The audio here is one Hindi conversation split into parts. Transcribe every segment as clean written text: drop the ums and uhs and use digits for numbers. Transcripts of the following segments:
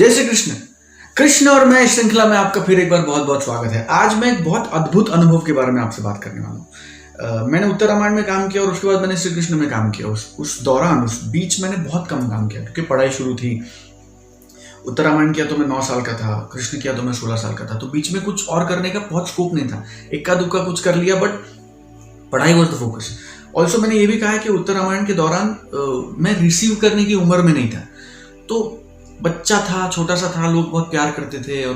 जय श्री कृष्ण। कृष्ण और मैं श्रृंखला में आपका फिर एक बार बहुत बहुत स्वागत है। आज मैं एक बहुत अद्भुत अनुभव के बारे में आपसे बात करने वाला हूँ। मैंने उत्तर रामायण में काम किया और उसके बाद मैंने श्री कृष्ण में काम किया। उस दौरान उस बीच मैंने बहुत कम काम किया क्योंकि पढ़ाई शुरू थी। उत्तर रामायण किया तो मैं 9 साल का था, कृष्ण किया तो मैं 16 साल का था, तो बीच में कुछ और करने का बहुत स्कोप नहीं था। इक्का दुक्का कुछ कर लिया, बट पढ़ाई वॉज द फोकस। ऑल्सो मैंने ये भी कहा है कि उत्तर रामायण के दौरान मैं रिसीव करने की उम्र में नहीं था, तो बच्चा था, छोटा सा था, लोग बहुत प्यार करते थे और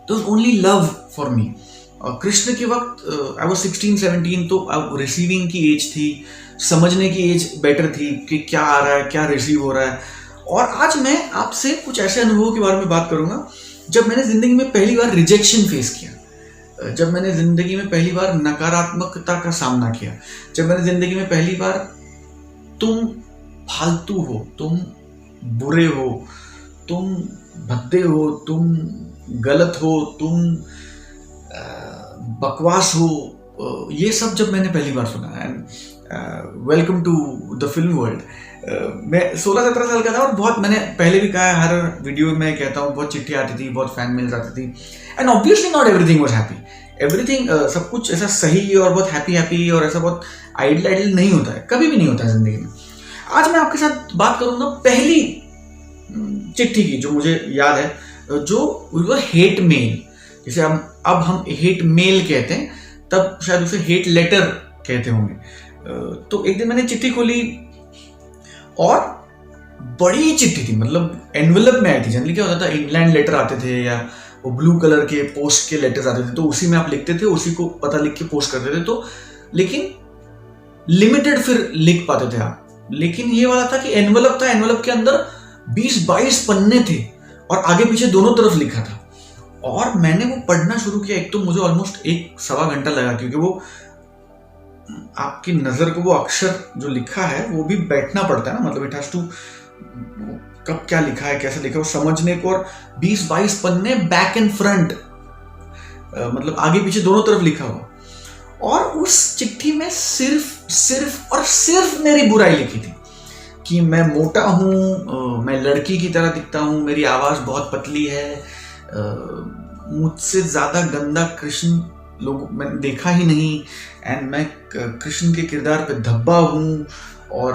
तो only love for me. Krishna के वक्त आई वाज 16-17, तो अब रिसीविंग की एज थी, समझने की एज बेटर थी कि क्या आ रहा है, क्या रिसीव हो रहा है। और आज मैं आपसे कुछ ऐसे अनुभवों के बारे में बात करूंगा जब मैंने जिंदगी में पहली बार रिजेक्शन फेस किया, जब मैंने जिंदगी में पहली बार नकारात्मकता का सामना किया, जब मैंने जिंदगी में पहली बार तुम फालतू हो, तुम बुरे हो, तुम भद्दे हो, तुम गलत हो, तुम बकवास हो, ये सब जब मैंने पहली बार सुना। And welcome to the film world. मैं 16-17 साल का था और बहुत, मैंने पहले भी कहा है, हर वीडियो में कहता हूँ, बहुत चिट्ठी आती थी, बहुत फैन मेल्स आती थी। And obviously not everything was happy, everything सब कुछ ऐसा सही और बहुत हैप्पी और ऐसा बहुत आइडियल नहीं होता है, कभी भी नहीं होता है जिंदगी में। आज मैं आपके साथ बात करूंगा पहली चिट्ठी की जो मुझे याद है, जो हेट मेल, जिसे अब हम हेट मेल कहते हैं, तब शायद उसे हेट लेटर कहते होंगे। तो एक दिन मैंने चिट्ठी खोली और बड़ी चिट्ठी थी, मतलब एनवेलप में आई थी। जनरली क्या होता था, इंग्लैंड लेटर आते थे या वो ब्लू कलर के पोस्ट के लेटर्स आते थे, तो उसी में आप लिखते थे, उसी को पता लिख के पोस्ट करते थे, तो लेकिन लिमिटेड फिर लिख पाते थे आप। लेकिन ये वाला था कि एनवेलप था, एनवेलप के अंदर 20-22 पन्ने थे और आगे पीछे दोनों तरफ लिखा था। और मैंने वो पढ़ना शुरू किया। एक तो मुझे ऑलमोस्ट 1-1.25 घंटा लगा, क्योंकि वो आपकी नजर को, वो अक्षर जो लिखा है वो भी बैठना पड़ता है ना, मतलब इट हैज टू, कब क्या लिखा है, कैसे लिखा है, वो समझने को। और 20-22 पन्ने बैक एंड फ्रंट, मतलब आगे पीछे दोनों तरफ लिखा हुआ। और उस चिट्ठी में सिर्फ मेरी बुराई लिखी थी कि मैं मोटा हूँ, मैं लड़की की तरह दिखता हूँ, मेरी आवाज़ बहुत पतली है, मुझसे ज़्यादा गंदा कृष्ण लोग मैंने देखा ही नहीं, एंड मैं कृष्ण के किरदार पे धब्बा हूँ, और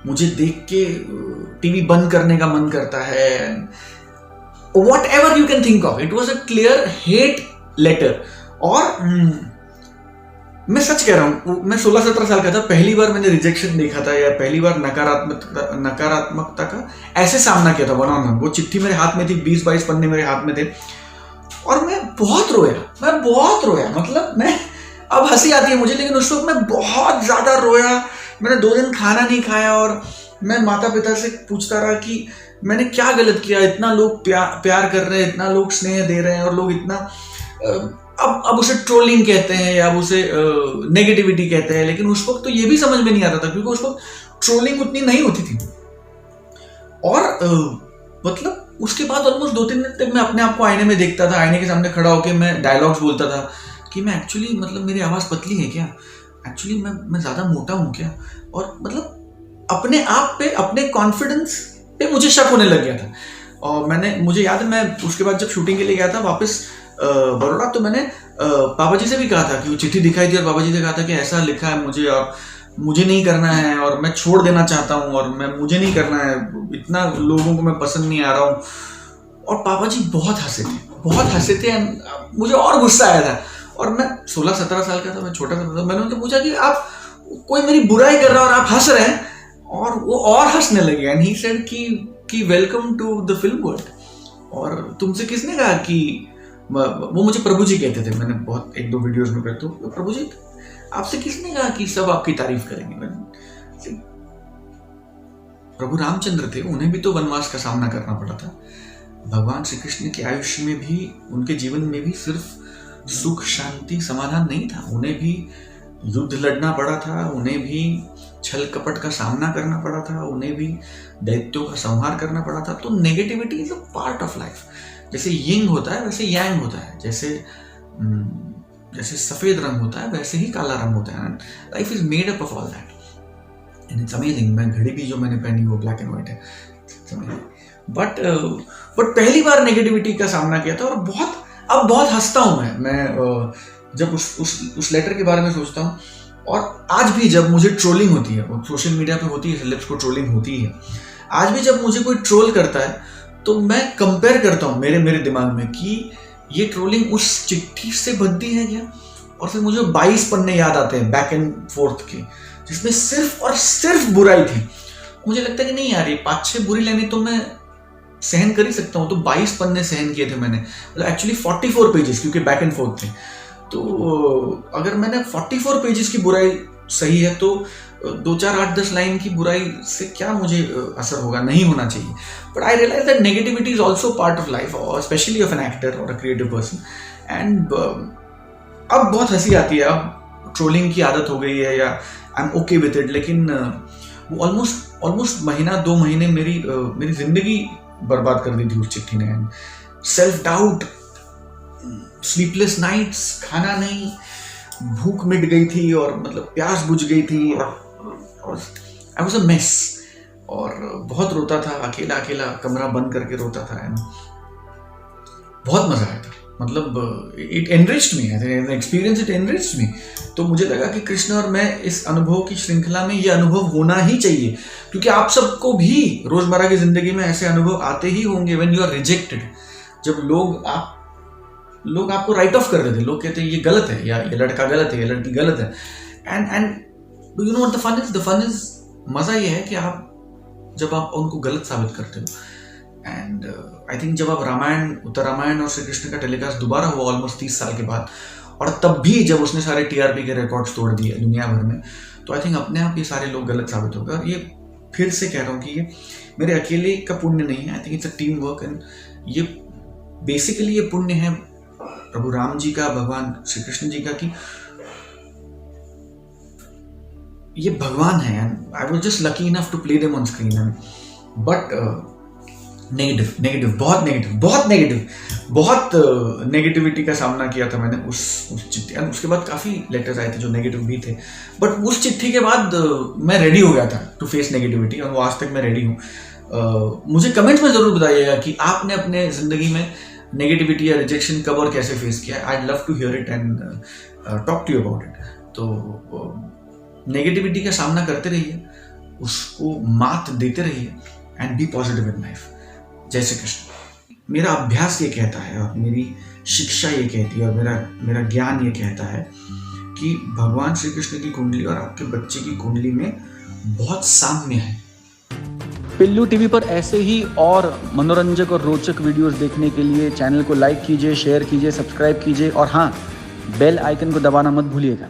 मुझे देख के टीवी बंद करने का मन करता है। Whatever you can think of, it was a clear hate letter। और मैं सच कह रहा हूँ, मैं 16-17 साल का था, पहली बार मैंने रिजेक्शन देखा था, या पहली बार नकारात्मकता का ऐसे सामना किया था वन ऑन वन। वो चिट्ठी मेरे हाथ में थी, 20-22 पन्ने मेरे हाथ में थे, और मैं बहुत रोया। मतलब मैं, अब हंसी आती है मुझे, लेकिन उस वक्त मैं बहुत ज्यादा रोया। मैंने 2 दिन खाना नहीं खाया और मैं माता पिता से पूछता रहा कि मैंने क्या गलत किया, इतना लोग प्यार कर रहे हैं, इतना लोग स्नेह दे रहे हैं, और लोग इतना अब उसे ट्रोलिंग कहते हैं या अब उसे नेगेटिविटी कहते हैं, लेकिन उस वक्त तो ये भी समझ में नहीं आता था, क्योंकि उस वक्त ट्रोलिंग उतनी नहीं होती थी। और मतलब उसके बाद ऑलमोस्ट 2-3 दिन तक मैं अपने आप को आईने में देखता था, आईने के सामने खड़ा होकर मैं डायलॉग्स बोलता था कि मैं एक्चुअली, मतलब मेरी आवाज़ पतली है क्या, एक्चुअली मैं ज़्यादा मोटा हूँ क्या, और मतलब अपने आप पे, अपने कॉन्फिडेंस पे मुझे शक होने लग गया था। और मुझे याद है, मैं उसके बाद जब शूटिंग के लिए गया था वापस बड़ौदा, तो मैंने पापा जी से भी कहा था कि वो चिट्ठी दिखाई थी, और पापा जी से कहा था कि ऐसा लिखा है मुझे, और मुझे नहीं करना है, और मैं छोड़ देना चाहता हूँ, और मुझे नहीं करना है, इतना लोगों को मैं पसंद नहीं आ रहा हूँ। और पापा जी बहुत हंसे थे, मुझे और गुस्सा आया था। और मैं 16-17 साल का था, मैं छोटा सा था। मैंने उनसे पूछा कि आप, कोई मेरी बुराई कर रहा है और आप हंस रहे हैं, और वो और हंसने लगे। एंड ही सेड कि welcome to the film world. और तुमसे किसने कहा कि, वो मुझे प्रभु जी कहते थे, मैंने बहुत 1-2 वीडियोस में कहता हूँ, प्रभु जी आपसे किसने कहा कि सब आपकी तारीफ करेंगे। मैंने, प्रभु रामचंद्र थे, उन्हें भी तो वनवास का सामना करना पड़ा था। भगवान श्री कृष्ण के आयुष्य में भी, उनके जीवन में भी सिर्फ सुख शांति समाधान नहीं था, उन्हें भी युद्ध लड़ना पड़ा था, उन्हें भी छल कपट का सामना करना पड़ा था, उन्हें भी दैत्यों का संहार करना पड़ा था। तो negativity is a part of life. जैसे यिंग होता है वैसे यांग होता है, जैसे सफेद रंग होता है वैसे ही काला रंग होता है। Life is made up of all that. And it's amazing. मैं घड़ी भी जो मैंने पहनी वो ब्लैक एंड व्हाइट है, बट पहली बार नेगेटिविटी का सामना किया था और अब बहुत हंसता हूँ मैं जब उस लेटर के बारे में सोचता हूँ। और आज भी जब मुझे ट्रोलिंग होती है, वो सोशल मीडिया पे होती है, सेलेब्स को ट्रोलिंग होती है, आज भी जब मुझे कोई ट्रोल करता है तो मैं कंपेयर करता हूँ मेरे दिमाग में कि ये ट्रोलिंग उस चिट्ठी से बनती है क्या। और फिर मुझे 22 पन्ने याद आते हैं बैक एंड फोर्थ के, जिसमें सिर्फ और सिर्फ बुराई थी। मुझे लगता है कि नहीं यार, ये 5-6 बुरी लाइनें तो मैं सहन कर ही सकता हूँ। तो 22 पन्ने सहन किए थे मैंने, मतलब एक्चुअली 44 पेजेस, क्योंकि बैक एंड फोर्थ थे। तो अगर मैंने 44 पेजेस की बुराई सही है तो 2-4-8-10 लाइन की बुराई से क्या मुझे असर होगा, नहीं होना चाहिए। But I realise that negativity is also part of life, specially of an actor और अ क्रिएटिव पर्सन। एंड अब बहुत हंसी आती है, अब ट्रोलिंग की आदत हो गई है या I am okay with it. लेकिन वो ऑलमोस्ट महीना 2 महीने मेरी जिंदगी बर्बाद कर दी थी उस चिट्ठी ने। सेल्फ डाउट, स्लीपलेस नाइट्स, खाना नहीं, भूख मिट गई थी और मतलब प्यास बुझ गई थी और आई वाज अ मेस। और बहुत रोता था, अकेला अकेला कमरा बंद करके रोता था। एंड बहुत मजा आया था, मतलब it enriched me, experience it enriched me. तो मुझे लगा कि कृष्ण और मैं इस अनुभव की श्रृंखला में ये अनुभव होना ही चाहिए, क्योंकि आप सबको भी रोजमर्रा की जिंदगी में ऐसे अनुभव आते ही होंगे व्हेन यू आर रिजेक्टेड। जब लोग आपको राइट ऑफ कर देते, लोग कहते हैं ये गलत है, या ये लड़का गलत है, ये लड़की गलत है। And do you know what the fun is मजा ये है कि जब आप उनको गलत साबित करते हो। एंड आई थिंक जब आप उत्तर रामायण और श्री कृष्ण का टेलीकास्ट दोबारा हुआ ऑलमोस्ट 30 साल के बाद, और तब भी जब उसने सारे टीआरपी के रिकॉर्ड्स तोड़ दिए दुनिया भर में, तो आई थिंक अपने आप ये सारे लोग गलत साबित हो गए। और ये फिर से कह रहा हूँ कि ये मेरे अकेले का पुण्य नहीं है, I think it's a team work. And ये बेसिकली ये पुण्य है प्रभु राम जी का, भगवान श्री कृष्ण जी का, कि ये भगवान है। And I was just lucky enough to play them on screen. But negative बहुत नेगेटिविटी का सामना किया था मैंने उस चिट्ठी। उसके बाद काफ़ी लेटर्स आए थे जो नेगेटिव भी थे, बट उस चिट्ठी के बाद मैं रेडी हो गया था टू फेस नेगेटिविटी, और वो आज तक मैं रेडी हूँ। मुझे कमेंट्स में ज़रूर बताइएगा कि आपने अपने ज़िंदगी में नेगेटिविटी या रिजेक्शन कब और कैसे फेस किया है। I love to hear it and talk to you about it. तो नेगेटिविटी का सामना करते रहिए, उसको मात देते रहिए, and be positive in life. जय श्री कृष्ण। मेरा अभ्यास ये कहता है, और मेरी शिक्षा ये कहती है, और मेरा ज्ञान ये कहता है कि भगवान श्री कृष्ण की कुंडली और आपके बच्चे की कुंडली में बहुत साम्य है। पिल्लू टीवी पर ऐसे ही और मनोरंजक और रोचक वीडियोस देखने के लिए चैनल को लाइक कीजिए, शेयर कीजिए, सब्सक्राइब कीजिए, और हाँ, बेल आइकन को दबाना मत भूलिएगा।